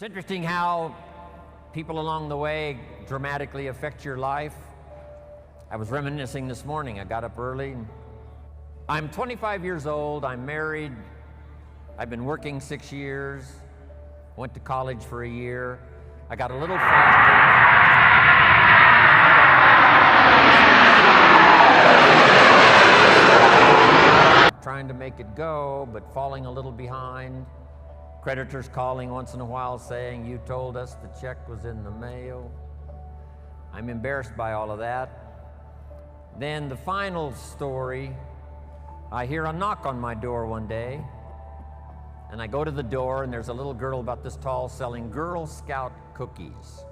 It's interesting how people along the way dramatically affect your life. I was reminiscing this morning. I got up early. I'm 25 years old. I'm married. I've been working 6 years. Went to college for a year. I got a little family. Trying to make it go, but falling a little behind. Creditors calling once in a while saying, "You told us the check was in the mail." I'm embarrassed by all of that. Then the final story, I hear a knock on my door one day, and I go to the door, and there's a little girl about this tall selling Girl Scout cookies.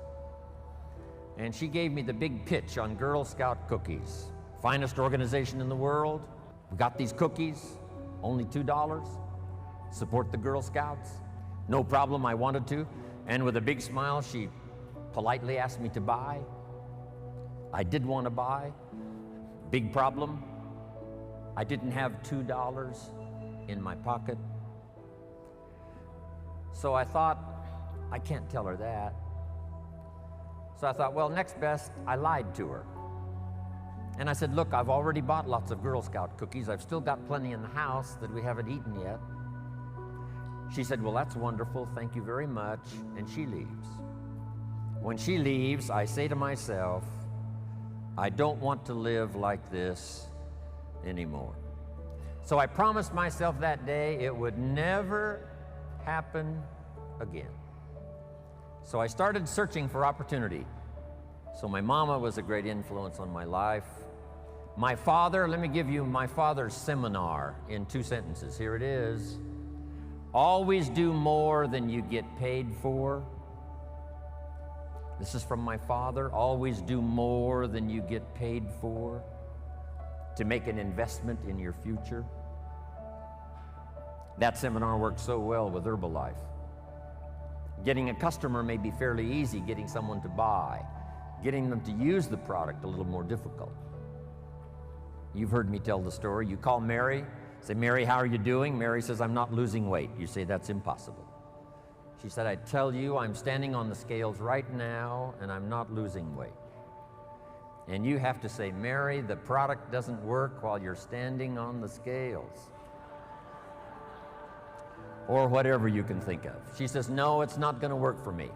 And she gave me the big pitch on Girl Scout cookies. Finest organization in the world. We got these cookies, only $2. Support the Girl Scouts. No problem, I wanted to. And with a big smile, she politely asked me to buy. I did want to buy. Big problem, I didn't have $2 in my pocket. So I thought, I can't tell her that. So I thought, well, next best, I lied to her. And I said, look, I've already bought lots of Girl Scout cookies. I've still got plenty in the house that we haven't eaten yet. She said, well, that's wonderful. Thank you very much. And she leaves. When she leaves, I say to myself, I don't want to live like this anymore. So I promised myself that day it would never happen again. So I started searching for opportunity. So my mama was a great influence on my life. My father, let me give you my father's seminar in 2 sentences. Here it is. Always do more than you get paid for. This is from my father. Always do more than you get paid for to make an investment in your future. That seminar worked so well with Herbalife. Getting a customer may be fairly easy, getting someone to buy. Getting them to use the product a little more difficult. You've heard me tell the story. You call Mary, say, Mary, how are you doing? Mary says, I'm not losing weight. You say, that's impossible. She said, I tell you, I'm standing on the scales right now and I'm not losing weight. And you have to say, Mary, the product doesn't work while you're standing on the scales. Or whatever you can think of. She says, no, it's not going to work for me.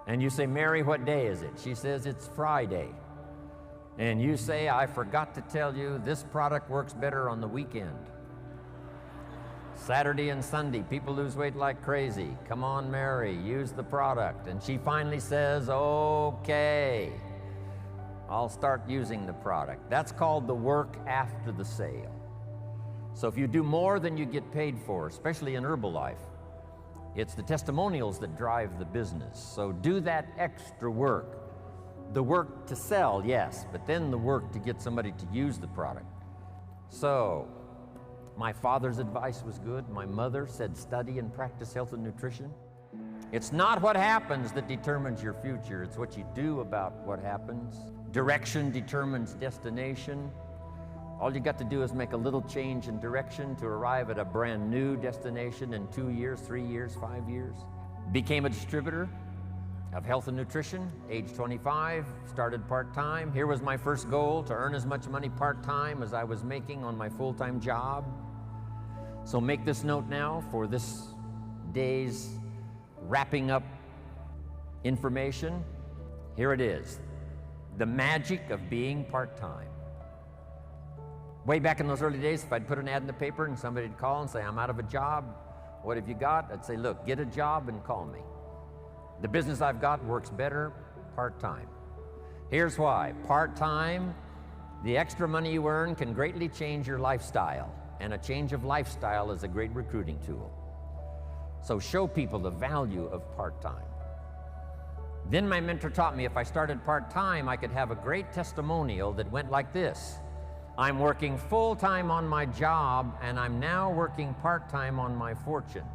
And you say, Mary, what day is it? She says, it's Friday. And you say, I forgot to tell you, this product works better on the weekend. Saturday and Sunday, people lose weight like crazy. Come on, Mary, use the product. And she finally says, okay, I'll start using the product. That's called the work after the sale. So if you do more than you get paid for, especially in Herbalife, it's the testimonials that drive the business. So do that extra work. The work to sell, yes, but then the work to get somebody to use the product. So, my father's advice was good. My mother said study and practice health and nutrition. It's not what happens that determines your future. It's what you do about what happens. Direction determines destination. All you got to do is make a little change in direction to arrive at a brand new destination in 2 years, 3 years, 5 years. Became a distributor of health and nutrition, age 25, started part-time. Here was my first goal, to earn as much money part-time as I was making on my full-time job. So make this note now for this day's wrapping up information. Here it is, the magic of being part-time. Way back in those early days, if I'd put an ad in the paper and somebody'd call and say, I'm out of a job, what have you got? I'd say, look, get a job and call me. The business I've got works better part-time. Here's why. Part-time, the extra money you earn can greatly change your lifestyle, and a change of lifestyle is a great recruiting tool. So show people the value of part-time. Then my mentor taught me if I started part-time, I could have a great testimonial that went like this. I'm working full-time on my job, and I'm now working part-time on my fortune.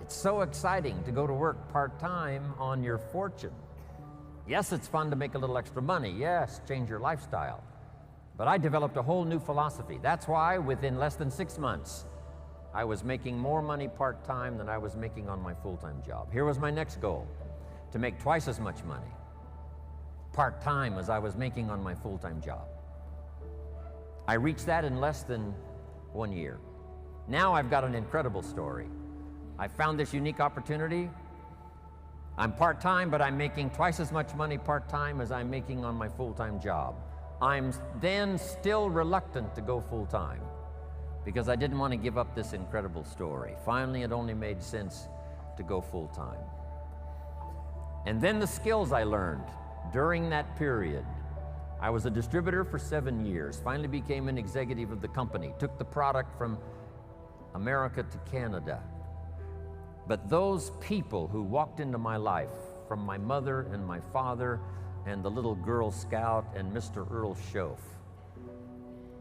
It's so exciting to go to work part-time on your fortune. Yes, it's fun to make a little extra money. Yes, change your lifestyle. But I developed a whole new philosophy. That's why within less than 6 months, I was making more money part-time than I was making on my full-time job. Here was my next goal, to make twice as much money part-time as I was making on my full-time job. I reached that in less than 1 year. Now I've got an incredible story. I found this unique opportunity. I'm part-time, but I'm making twice as much money part-time as I'm making on my full-time job. I'm then still reluctant to go full-time because I didn't want to give up this incredible story. Finally, it only made sense to go full-time. And then the skills I learned during that period. I was a distributor for 7 years, finally became an executive of the company, took the product from America to Canada. But those people who walked into my life, from my mother and my father and the little Girl Scout and Mr. Earl Schoaf.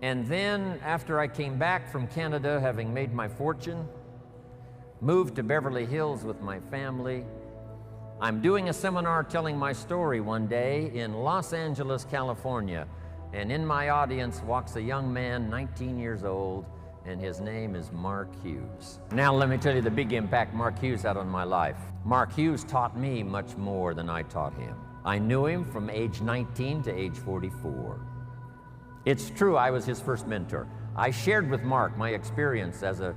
And then after I came back from Canada, having made my fortune, moved to Beverly Hills with my family, I'm doing a seminar telling my story one day in Los Angeles, California, and in my audience walks a young man, 19 years old, and his name is Mark Hughes. Now let me tell you the big impact Mark Hughes had on my life. Mark Hughes taught me much more than I taught him. I knew him from age 19 to age 44. It's true, I was his first mentor. I shared with Mark my experience as a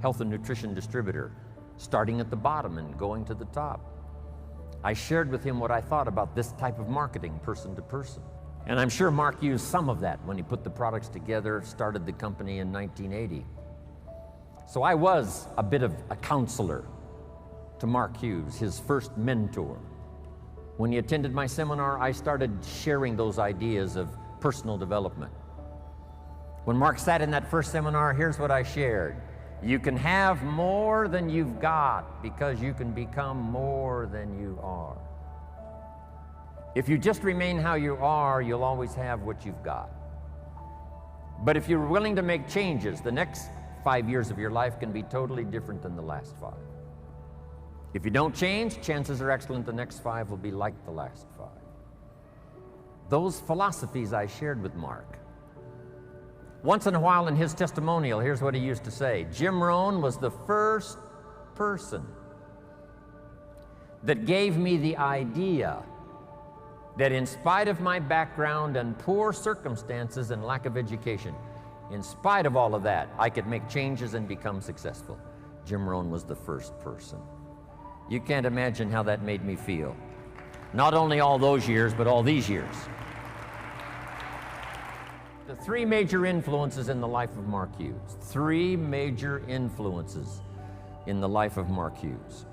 health and nutrition distributor, starting at the bottom and going to the top. I shared with him what I thought about this type of marketing, person to person. And I'm sure Mark used some of that when he put the products together, started the company in 1980. So I was a bit of a counselor to Mark Hughes, his first mentor. When he attended my seminar, I started sharing those ideas of personal development. When Mark sat in that first seminar, here's what I shared. You can have more than you've got because you can become more than you are. If you just remain how you are, you'll always have what you've got. But if you're willing to make changes, the next 5 years of your life can be totally different than the last 5. If you don't change, chances are excellent the next 5 will be like the last 5. Those philosophies I shared with Mark. Once in a while in his testimonial, here's what he used to say. Jim Rohn was the first person that gave me the idea that in spite of my background and poor circumstances and lack of education, in spite of all of that, I could make changes and become successful. Jim Rohn was the first person. You can't imagine how that made me feel. Not only all those years, but all these years. The 3 major influences in the life of Mark Hughes. 3 major influences in the life of Mark Hughes.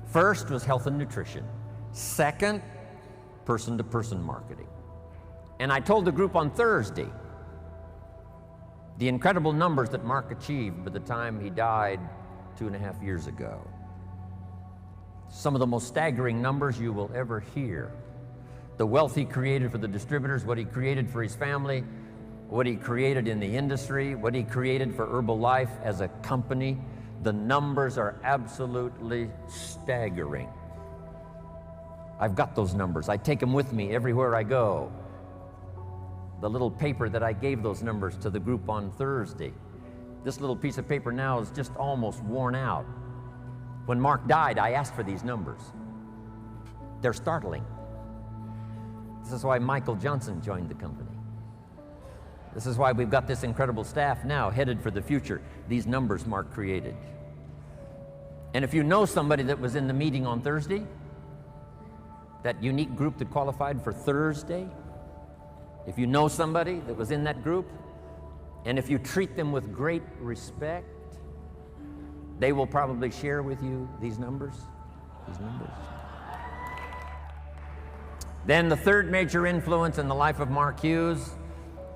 First was health and nutrition. Second, person-to-person marketing. And I told the group on Thursday the incredible numbers that Mark achieved by the time he died 2.5 years ago. Some of the most staggering numbers you will ever hear. The wealth he created for the distributors, what he created for his family, what he created in the industry, what he created for Herbalife as a company. The numbers are absolutely staggering. I've got those numbers. I take them with me everywhere I go. The little paper that I gave those numbers to the group on Thursday. This little piece of paper now is just almost worn out. When Mark died, I asked for these numbers. They're startling. This is why Michael Johnson joined the company. This is why we've got this incredible staff now headed for the future. These numbers Mark created. And if you know somebody that was in the meeting on Thursday, that unique group that qualified for Thursday, if you know somebody that was in that group, and if you treat them with great respect, they will probably share with you these numbers. Then the third major influence in the life of Mark Hughes,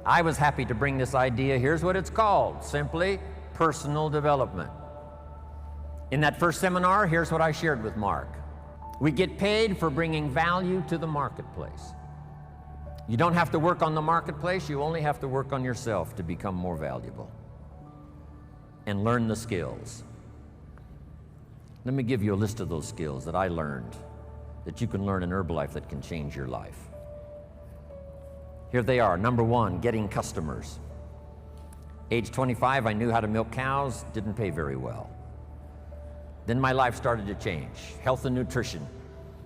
I was happy to bring this idea. Here's what it's called, simply personal development. In that first seminar, here's what I shared with Mark. We get paid for bringing value to the marketplace. You don't have to work on the marketplace, you only have to work on yourself to become more valuable and learn the skills. Let me give you a list of those skills that I learned that you can learn in Herbalife that can change your life. Here they are. Number 1, getting customers. Age 25, I knew how to milk cows, didn't pay very well. Then my life started to change. Health and nutrition.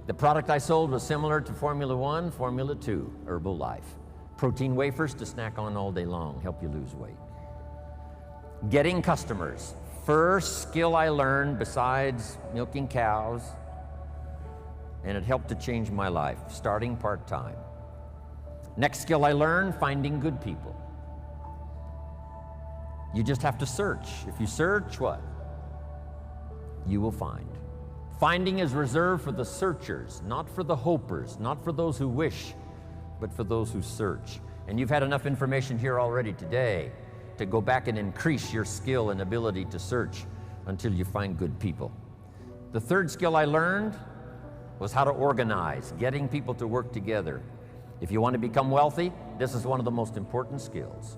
The product I sold was similar to Formula 1, Formula 2, Herbalife. Protein wafers to snack on all day long, help you lose weight. Getting customers. First skill I learned besides milking cows, and it helped to change my life, starting part-time. Next skill I learned, finding good people. You just have to search. If you search, what? You will find. Finding is reserved for the searchers, not for the hopers, not for those who wish, but for those who search. And you've had enough information here already today to go back and increase your skill and ability to search until you find good people. The third skill I learned was how to organize, getting people to work together. If you want to become wealthy, this is one of the most important skills.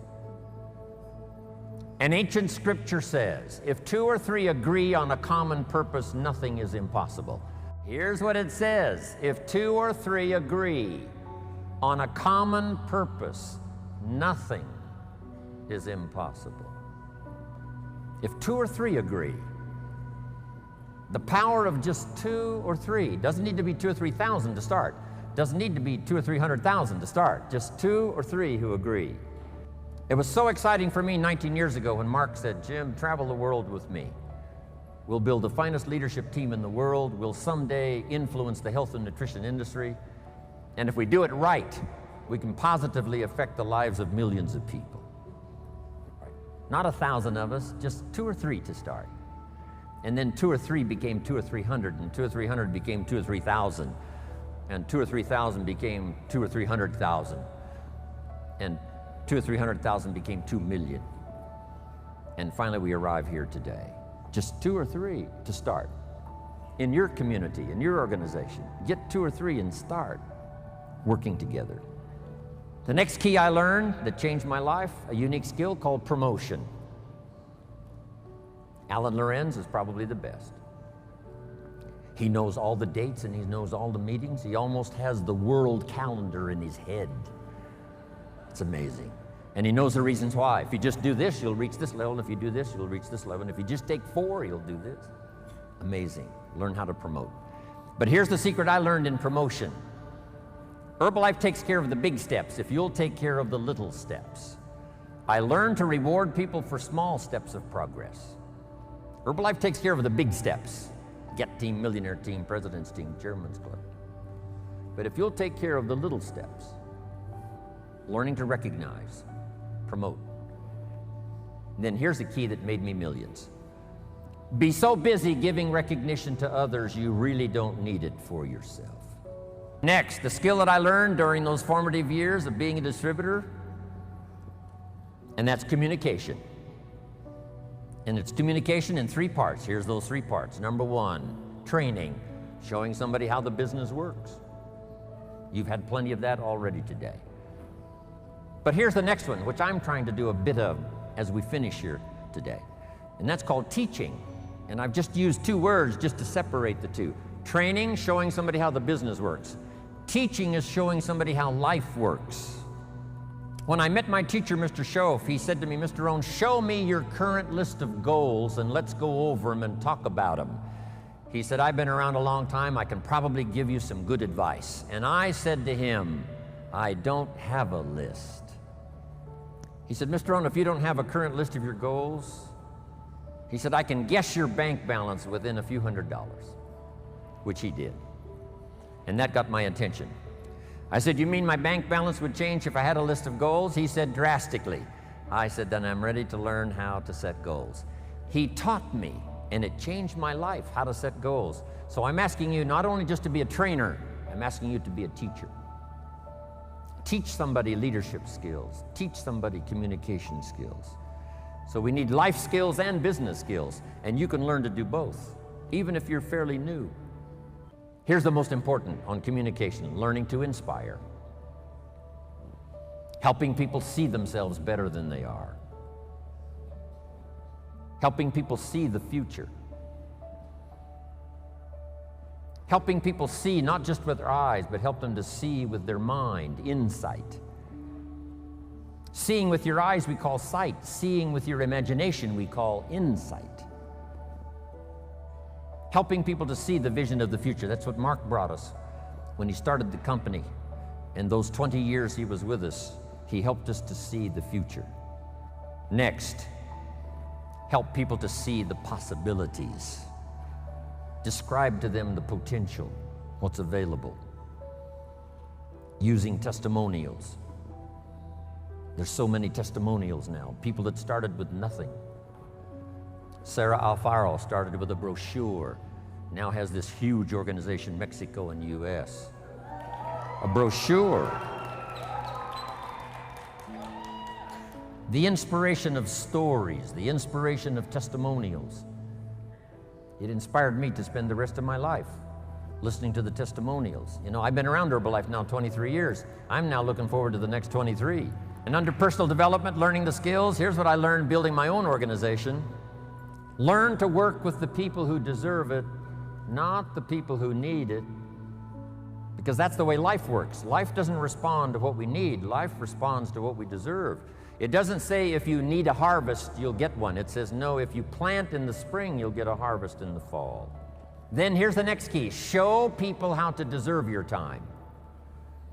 An ancient scripture says, if two or three agree on a common purpose, nothing is impossible. Here's what it says, if two or three agree on a common purpose, nothing is impossible. If two or three agree, the power of just two or three, doesn't need to be 2,000 or 3,000 to start, doesn't need to be 200,000 or 300,000 to start, just two or three who agree. It was so exciting for me 19 years ago when Mark said, Jim, travel the world with me. We'll build the finest leadership team in the world. We'll someday influence the health and nutrition industry. And if we do it right, we can positively affect the lives of millions of people. Not 1,000 of us, just 2 or 3 to start. And then 2 or 3 became 200 or 300, and 200 or 300 became 2,000 or 3,000, and 2,000 or 3,000 became 200,000 or 300,000, and 200,000 or 300,000 became 2 million. And finally we arrive here today. Just 2 or 3 to start. In your community, in your organization, get 2 or 3 and start working together. The next key I learned that changed my life, a unique skill called promotion. Alan Lorenz is probably the best. He knows all the dates and he knows all the meetings. He almost has the world calendar in his head. It's amazing. And he knows the reasons why. If you just do this, you'll reach this level. If you do this, you'll reach this level. And if you just take 4, you'll do this. Amazing. Learn how to promote. But here's the secret I learned in promotion. Herbalife takes care of the big steps if you'll take care of the little steps. I learned to reward people for small steps of progress. Herbalife takes care of the big steps. Get team, millionaire team, president's team, chairman's club. But if you'll take care of the little steps, learning to recognize, promote. And then here's the key that made me millions. Be so busy giving recognition to others, you really don't need it for yourself. Next, the skill that I learned during those formative years of being a distributor, and that's communication. And it's communication in 3 parts. Here's those 3 parts. Number 1, training, showing somebody how the business works. You've had plenty of that already today. But here's the next one, which I'm trying to do a bit of as we finish here today. And that's called teaching. And I've just used 2 words just to separate the 2. Training, showing somebody how the business works. Teaching is showing somebody how life works. When I met my teacher, Mr. Schoaf, he said to me, Mr. Rohn, show me your current list of goals and let's go over them and talk about them. He said, I've been around a long time. I can probably give you some good advice. And I said to him, I don't have a list. He said, Mr. Rohn, if you don't have a current list of your goals, he said, I can guess your bank balance within a few $100s, which he did. And that got my attention. I said, you mean my bank balance would change if I had a list of goals? He said, drastically. I said, then I'm ready to learn how to set goals. He taught me, and it changed my life, how to set goals. So I'm asking you not only just to be a trainer, I'm asking you to be a teacher. Teach somebody leadership skills. Teach somebody communication skills. So we need life skills and business skills, and you can learn to do both, even if you're fairly new. Here's the most important on communication, learning to inspire. Helping people see themselves better than they are. Helping people see the future. Helping people see not just with their eyes, but help them to see with their mind, insight. Seeing with your eyes we call sight. Seeing with your imagination we call insight. Helping people to see the vision of the future. That's what Mark brought us when he started the company. And those 20 years he was with us, he helped us to see the future. Next, help people to see the possibilities. Describe to them the potential, what's available. Using testimonials. There's so many testimonials now. People that started with nothing. Sarah Alfaro started with a brochure, now has this huge organization, Mexico and US. A brochure. The inspiration of stories, the inspiration of testimonials. It inspired me to spend the rest of my life listening to the testimonials. You know, I've been around Herbalife now 23 years. I'm now looking forward to the next 23. And under personal development, learning the skills, here's what I learned building my own organization. Learn to work with the people who deserve it, not the people who need it, because that's the way life works. Life doesn't respond to what we need. Life responds to what we deserve. It doesn't say if you need a harvest, you'll get one. It says, no, if you plant in the spring, you'll get a harvest in the fall. Then here's the next key. Show people how to deserve your time.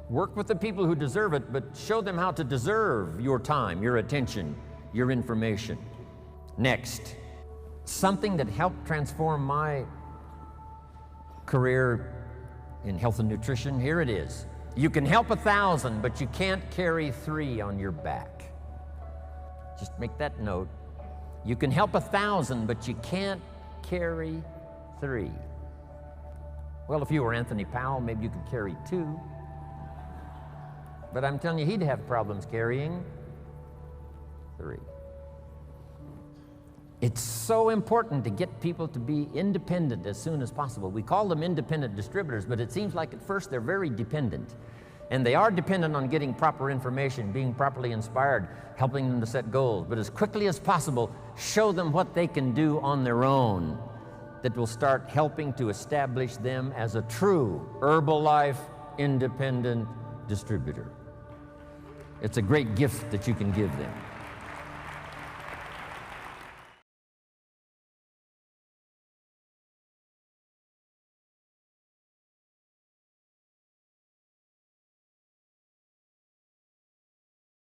Work with the people who deserve it, but show them how to deserve your time, your attention, your information. Next. Something that helped transform my career in health and nutrition, here it is. You can help 1,000, but you can't carry 3 on your back. Just make that note. You can help 1,000, but you can't carry 3. Well, if you were Anthony Powell, maybe you could carry 2. But I'm telling you, he'd have problems carrying 3. It's so important to get people to be independent as soon as possible. We call them independent distributors, but it seems like at first they're very dependent. And they are dependent on getting proper information, being properly inspired, helping them to set goals. But as quickly as possible, show them what they can do on their own that will start helping to establish them as a true Herbalife independent distributor. It's a great gift that you can give them.